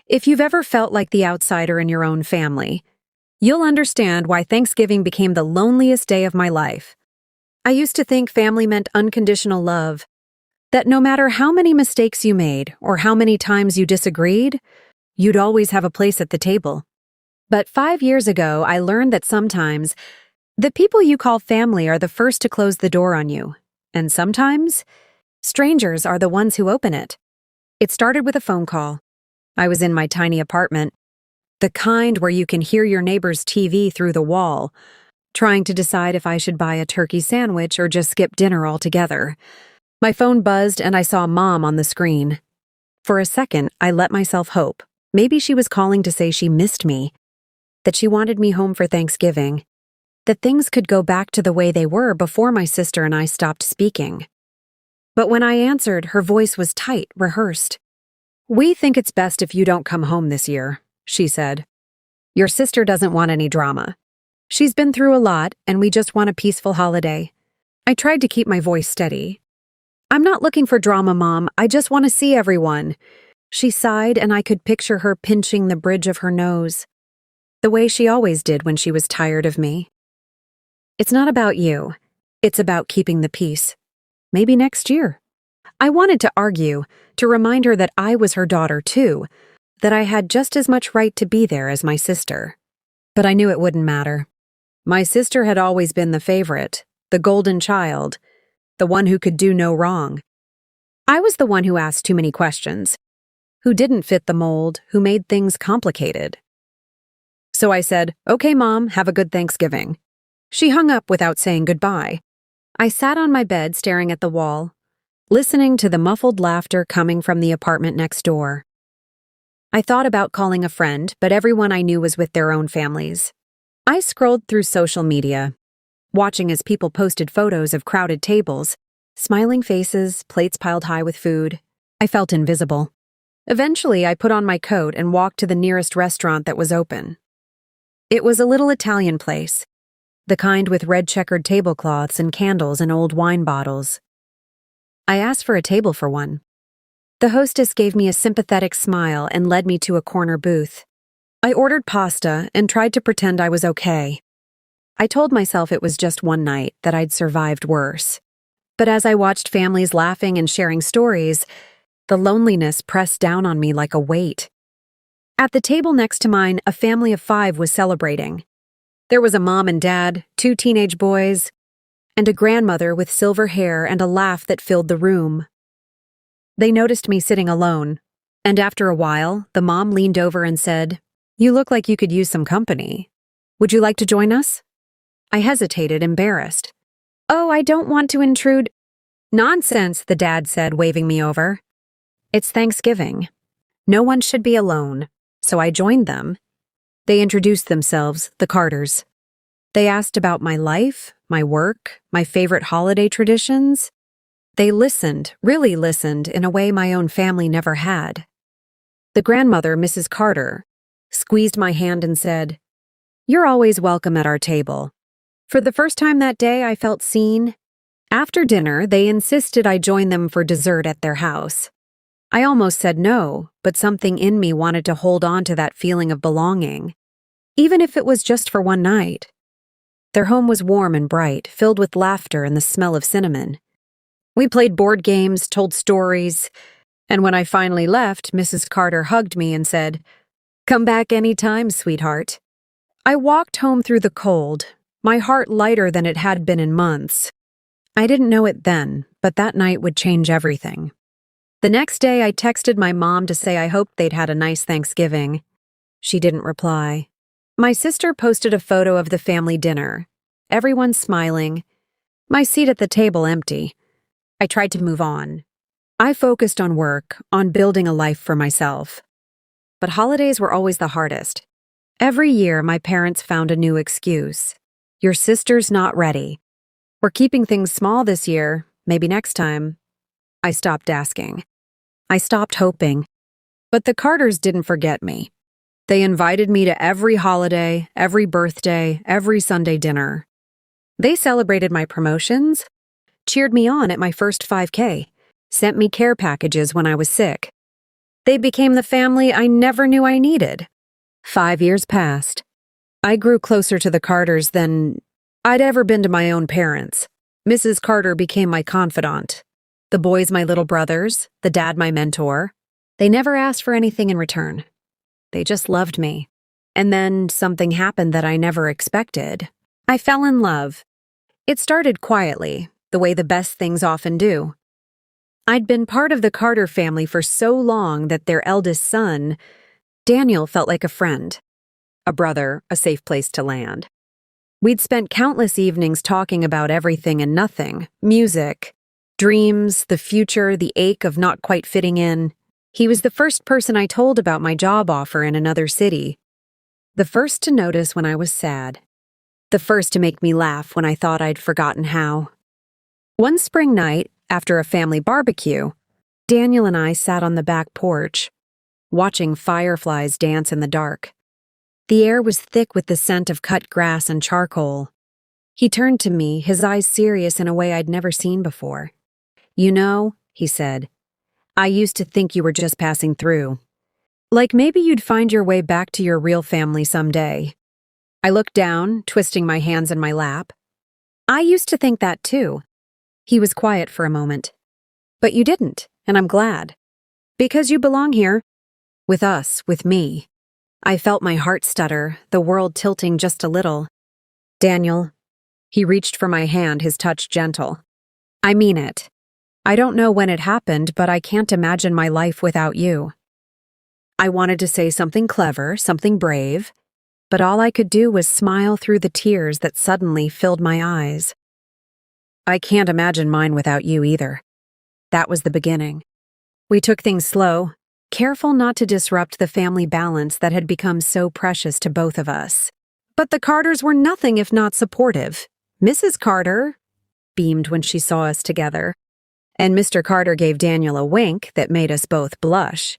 If you've ever felt like the outsider in your own family, you'll understand why Thanksgiving became the loneliest day of my life. I used to think family meant unconditional love, that no matter how many mistakes you made or how many times you disagreed, you'd always have a place at the table. But 5 years ago, I learned that sometimes the people you call family are the first to close the door on you, and sometimes strangers are the ones who open it. It started with a phone call. I was in my tiny apartment, the kind where you can hear your neighbor's TV through the wall, trying to decide if I should buy a turkey sandwich or just skip dinner altogether. My phone buzzed and I saw Mom on the screen. For a second, I let myself hope. Maybe she was calling to say she missed me, that she wanted me home for Thanksgiving, that things could go back to the way they were before my sister and I stopped speaking. But when I answered, her voice was tight, rehearsed. "We think it's best if you don't come home this year," she said. "Your sister doesn't want any drama. She's been through a lot, and we just want a peaceful holiday." I tried to keep my voice steady. "I'm not looking for drama, Mom. I just want to see everyone." She sighed, and I could picture her pinching the bridge of her nose, the way she always did when she was tired of me. "It's not about you. It's about keeping the peace. Maybe next year." I wanted to argue, to remind her that I was her daughter too, that I had just as much right to be there as my sister. But I knew it wouldn't matter. My sister had always been the favorite, the golden child, the one who could do no wrong. I was the one who asked too many questions, who didn't fit the mold, who made things complicated. So I said, "Okay, Mom, have a good Thanksgiving." She hung up without saying goodbye. I sat on my bed staring at the wall, listening to the muffled laughter coming from the apartment next door. I thought about calling a friend, but everyone I knew was with their own families. I scrolled through social media, watching as people posted photos of crowded tables, smiling faces, plates piled high with food. I felt invisible. Eventually, I put on my coat and walked to the nearest restaurant that was open. It was a little Italian place, the kind with red checkered tablecloths and candles and old wine bottles. I asked for a table for one. The hostess gave me a sympathetic smile and led me to a corner booth. I ordered pasta and tried to pretend I was okay. I told myself it was just one night, that I'd survived worse. But as I watched families laughing and sharing stories, the loneliness pressed down on me like a weight. At the table next to mine, a family of 5 was celebrating. There was a mom and dad, 2 teenage boys, and a grandmother with silver hair and a laugh that filled the room. They noticed me sitting alone, and after a while, the mom leaned over and said, "You look like you could use some company. Would you like to join us?" I hesitated, embarrassed. "Oh, I don't want to intrude." "Nonsense," the dad said, waving me over. "It's Thanksgiving. No one should be alone." So I joined them. They introduced themselves, the Carters. They asked about my life, my work, my favorite holiday traditions. They listened, really listened, in a way my own family never had. The grandmother, Mrs. Carter, squeezed my hand and said, "You're always welcome at our table." For the first time that day, I felt seen. After dinner, they insisted I join them for dessert at their house. I almost said no, but something in me wanted to hold on to that feeling of belonging, even if it was just for one night. Their home was warm and bright, filled with laughter and the smell of cinnamon. We played board games, told stories, and when I finally left, Mrs. Carter hugged me and said, "Come back any time, sweetheart." I walked home through the cold, my heart lighter than it had been in months. I didn't know it then, but that night would change everything. The next day, I texted my mom to say I hoped they'd had a nice Thanksgiving. She didn't reply. My sister posted a photo of the family dinner, everyone smiling, my seat at the table empty. I tried to move on. I focused on work, on building a life for myself. But holidays were always the hardest. Every year, my parents found a new excuse. "Your sister's not ready. We're keeping things small this year, maybe next time." I stopped asking. I stopped hoping. But the Carters didn't forget me. They invited me to every holiday, every birthday, every Sunday dinner. They celebrated my promotions, cheered me on at my first 5K, sent me care packages when I was sick. They became the family I never knew I needed. 5 years passed. I grew closer to the Carters than I'd ever been to my own parents. Mrs. Carter became my confidant. The boys my little brothers, the dad my mentor. They never asked for anything in return. They just loved me. And then something happened that I never expected. I fell in love. It started quietly, the way the best things often do. I'd been part of the Carter family for so long that their eldest son, Daniel, felt like a friend, a brother, a safe place to land. We'd spent countless evenings talking about everything and nothing, music, dreams, the future, the ache of not quite fitting in. He was the first person I told about my job offer in another city. The first to notice when I was sad. The first to make me laugh when I thought I'd forgotten how. One spring night, after a family barbecue, Daniel and I sat on the back porch, watching fireflies dance in the dark. The air was thick with the scent of cut grass and charcoal. He turned to me, his eyes serious in a way I'd never seen before. "You know," he said, "I used to think you were just passing through. Like maybe you'd find your way back to your real family someday." I looked down, twisting my hands in my lap. "I used to think that too." He was quiet for a moment. "But you didn't, and I'm glad. Because you belong here. With us, with me." I felt my heart stutter, the world tilting just a little. "Daniel." He reached for my hand, his touch gentle. "I mean it. I don't know when it happened, but I can't imagine my life without you." I wanted to say something clever, something brave, but all I could do was smile through the tears that suddenly filled my eyes. "I can't imagine mine without you either." That was the beginning. We took things slow, careful not to disrupt the family balance that had become so precious to both of us. But the Carters were nothing if not supportive. Mrs. Carter beamed when she saw us together, and Mr. Carter gave Daniel a wink that made us both blush.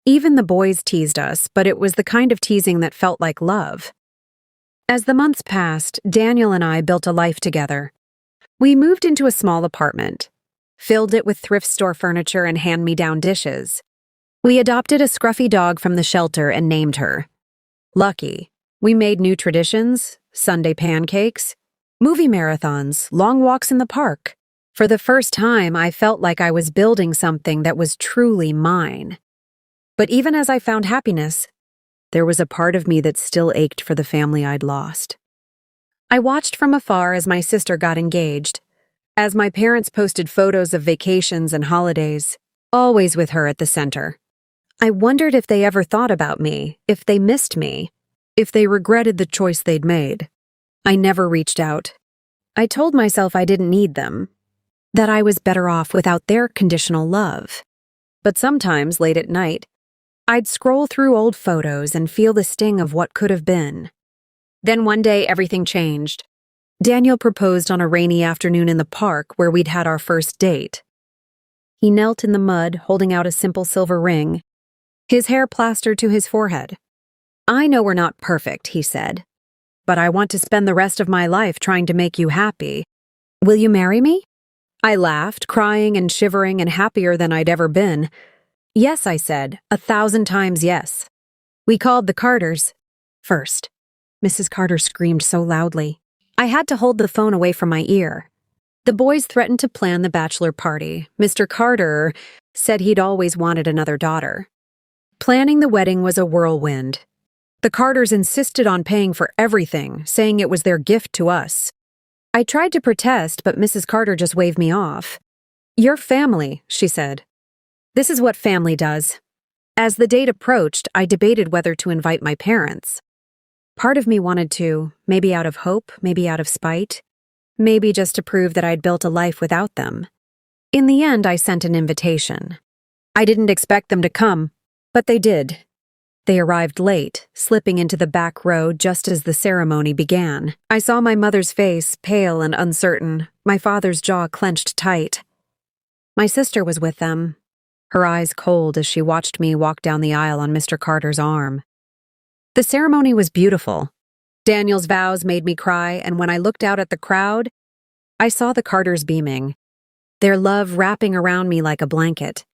Even the boys teased us, but it was the kind of teasing that felt like love. As the months passed, Daniel and I built a life together. We moved into a small apartment, filled it with thrift store furniture and hand-me-down dishes. We adopted a scruffy dog from the shelter and named her Lucky. We made new traditions, Sunday pancakes, movie marathons, long walks in the park. For the first time, I felt like I was building something that was truly mine. But even as I found happiness, there was a part of me that still ached for the family I'd lost. I watched from afar as my sister got engaged, as my parents posted photos of vacations and holidays, always with her at the center. I wondered if they ever thought about me, if they missed me, if they regretted the choice they'd made. I never reached out. I told myself I didn't need them, that I was better off without their conditional love. But sometimes, late at night, I'd scroll through old photos and feel the sting of what could have been. Then one day, everything changed. Daniel proposed on a rainy afternoon in the park where we'd had our first date. He knelt in the mud, holding out a simple silver ring, his hair plastered to his forehead. "I know we're not perfect," he said, "but I want to spend the rest of my life trying to make you happy. Will you marry me?" I laughed, crying and shivering and happier than I'd ever been. "Yes," I said, 1,000 times yes. We called the Carters first. Mrs. Carter screamed so loudly, I had to hold the phone away from my ear. The boys threatened to plan the bachelor party. Mr. Carter said he'd always wanted another daughter. Planning the wedding was a whirlwind. The Carters insisted on paying for everything, saying it was their gift to us. I tried to protest, but Mrs. Carter just waved me off. "Your family," she said. "This is what family does." As the date approached, I debated whether to invite my parents. Part of me wanted to, maybe out of hope, maybe out of spite, maybe just to prove that I'd built a life without them. In the end, I sent an invitation. I didn't expect them to come, but they did. They arrived late, slipping into the back row just as the ceremony began. I saw my mother's face, pale and uncertain, my father's jaw clenched tight. My sister was with them, her eyes cold as she watched me walk down the aisle on Mr. Carter's arm. The ceremony was beautiful. Daniel's vows made me cry, and when I looked out at the crowd, I saw the Carters beaming, their love wrapping around me like a blanket.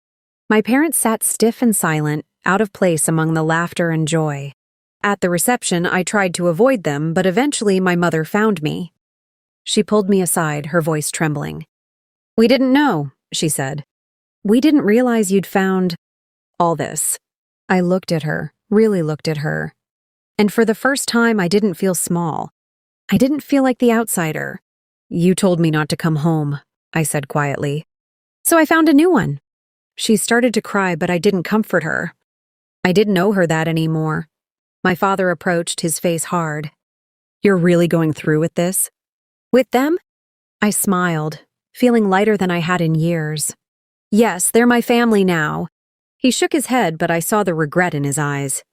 My parents sat stiff and silent, out of place among the laughter and joy. At the reception, I tried to avoid them, but eventually my mother found me. She pulled me aside, her voice trembling. "We didn't know," she said. "We didn't realize you'd found all this." I looked at her, really looked at her. And for the first time, I didn't feel small. I didn't feel like the outsider. "You told me not to come home," I said quietly. "So I found a new one." She started to cry, but I didn't comfort her. I didn't owe her that anymore. My father approached, his face hard. "You're really going through with this?" "With them?" I smiled, feeling lighter than I had in years. "Yes, they're my family now." He shook his head, but I saw the regret in his eyes.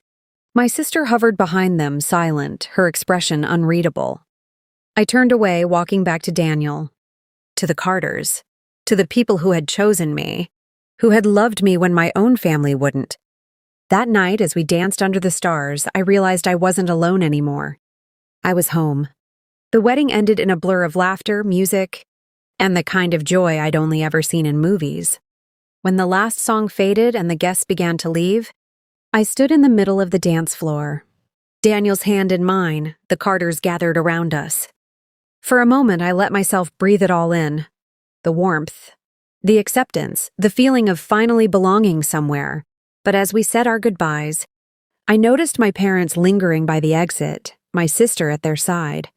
My sister hovered behind them, silent, her expression unreadable. I turned away, walking back to Daniel, to the Carters, to the people who had chosen me, who had loved me when my own family wouldn't. That night, as we danced under the stars, I realized I wasn't alone anymore. I was home. The wedding ended in a blur of laughter, music, and the kind of joy I'd only ever seen in movies. When the last song faded and the guests began to leave, I stood in the middle of the dance floor. Daniel's hand in mine, the Carters gathered around us. For a moment, I let myself breathe it all in. The warmth, the acceptance, the feeling of finally belonging somewhere. But as we said our goodbyes, I noticed my parents lingering by the exit, my sister at their side.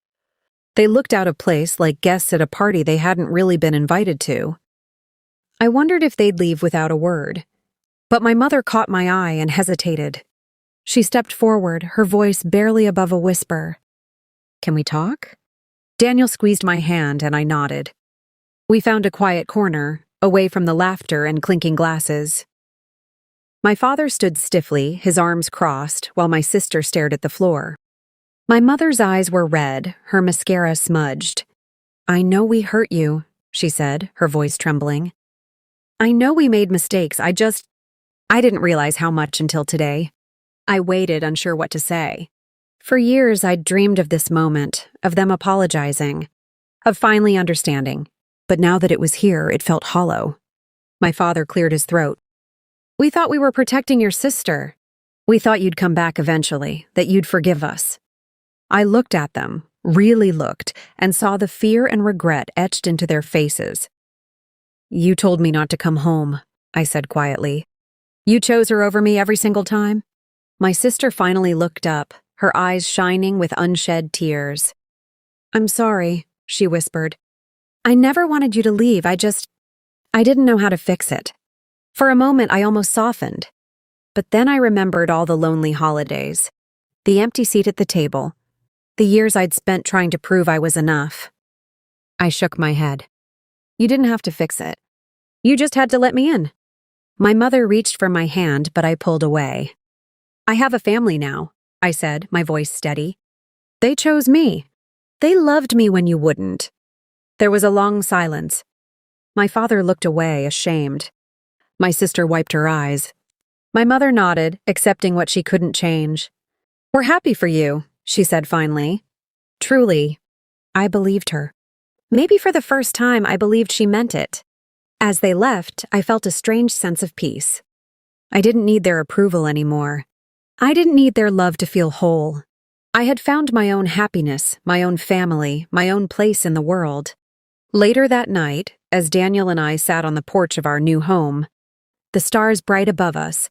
They looked out of place like guests at a party they hadn't really been invited to. I wondered if they'd leave without a word. But my mother caught my eye and hesitated. She stepped forward, her voice barely above a whisper. "Can we talk?" Daniel squeezed my hand and I nodded. We found a quiet corner, away from the laughter and clinking glasses. My father stood stiffly, his arms crossed, while my sister stared at the floor. My mother's eyes were red, her mascara smudged. "I know we hurt you," she said, her voice trembling. "I know we made mistakes, I didn't realize how much until today." I waited, unsure what to say. For years, I'd dreamed of this moment, of them apologizing, of finally understanding. But now that it was here, it felt hollow. My father cleared his throat. "We thought we were protecting your sister. We thought you'd come back eventually, that you'd forgive us." I looked at them, really looked, and saw the fear and regret etched into their faces. "You told me not to come home," I said quietly. "You chose her over me every single time?" My sister finally looked up, her eyes shining with unshed tears. "I'm sorry," she whispered. "I never wanted you to leave, I didn't know how to fix it." For a moment, I almost softened. But then I remembered all the lonely holidays, the empty seat at the table, the years I'd spent trying to prove I was enough. I shook my head. "You didn't have to fix it. You just had to let me in." My mother reached for my hand, but I pulled away. "I have a family now," I said, my voice steady. "They chose me. They loved me when you wouldn't." There was a long silence. My father looked away, ashamed. My sister wiped her eyes. My mother nodded, accepting what she couldn't change. "We're happy for you," she said finally. Truly, I believed her. Maybe for the first time, I believed she meant it. As they left, I felt a strange sense of peace. I didn't need their approval anymore. I didn't need their love to feel whole. I had found my own happiness, my own family, my own place in the world. Later that night, as Daniel and I sat on the porch of our new home, the stars bright above us,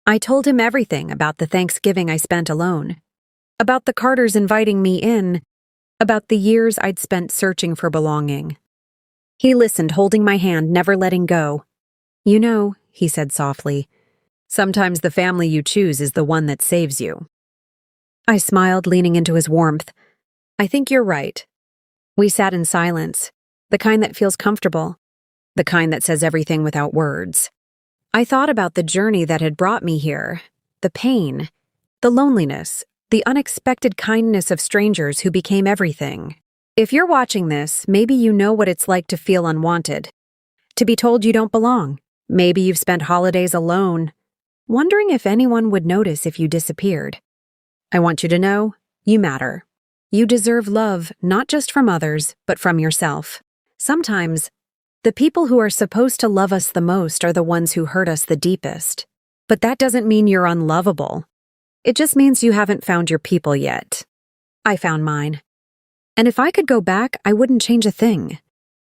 I told him everything about the Thanksgiving I spent alone, about the Carters inviting me in, about the years I'd spent searching for belonging. He listened, holding my hand, never letting go. "You know," he said softly, "sometimes the family you choose is the one that saves you." I smiled, leaning into his warmth. "I think you're right." We sat in silence, the kind that feels comfortable, the kind that says everything without words. I thought about the journey that had brought me here, the pain, the loneliness, the unexpected kindness of strangers who became everything. If you're watching this, maybe you know what it's like to feel unwanted, to be told you don't belong. Maybe you've spent holidays alone, wondering if anyone would notice if you disappeared. I want you to know, you matter. You deserve love, not just from others, but from yourself. Sometimes, The people who are supposed to love us the most are the ones who hurt us the deepest. But that doesn't mean you're unlovable. It just means you haven't found your people yet. I found mine. And if I could go back, I wouldn't change a thing.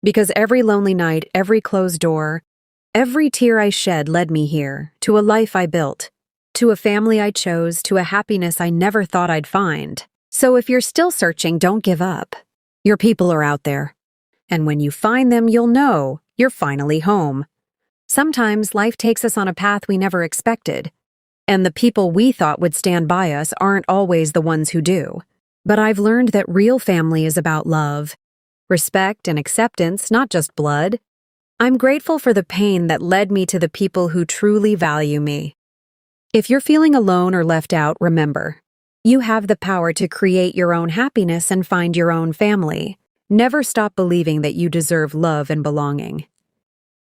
Because every lonely night, every closed door, every tear I shed led me here, to a life I built, to a family I chose, to a happiness I never thought I'd find. So if you're still searching, don't give up. Your people are out there. And when you find them, you'll know you're finally home. Sometimes life takes us on a path we never expected, and the people we thought would stand by us aren't always the ones who do. But I've learned that real family is about love, respect, and acceptance, not just blood. I'm grateful for the pain that led me to the people who truly value me. If you're feeling alone or left out, remember, you have the power to create your own happiness and find your own family. Never stop believing that you deserve love and belonging.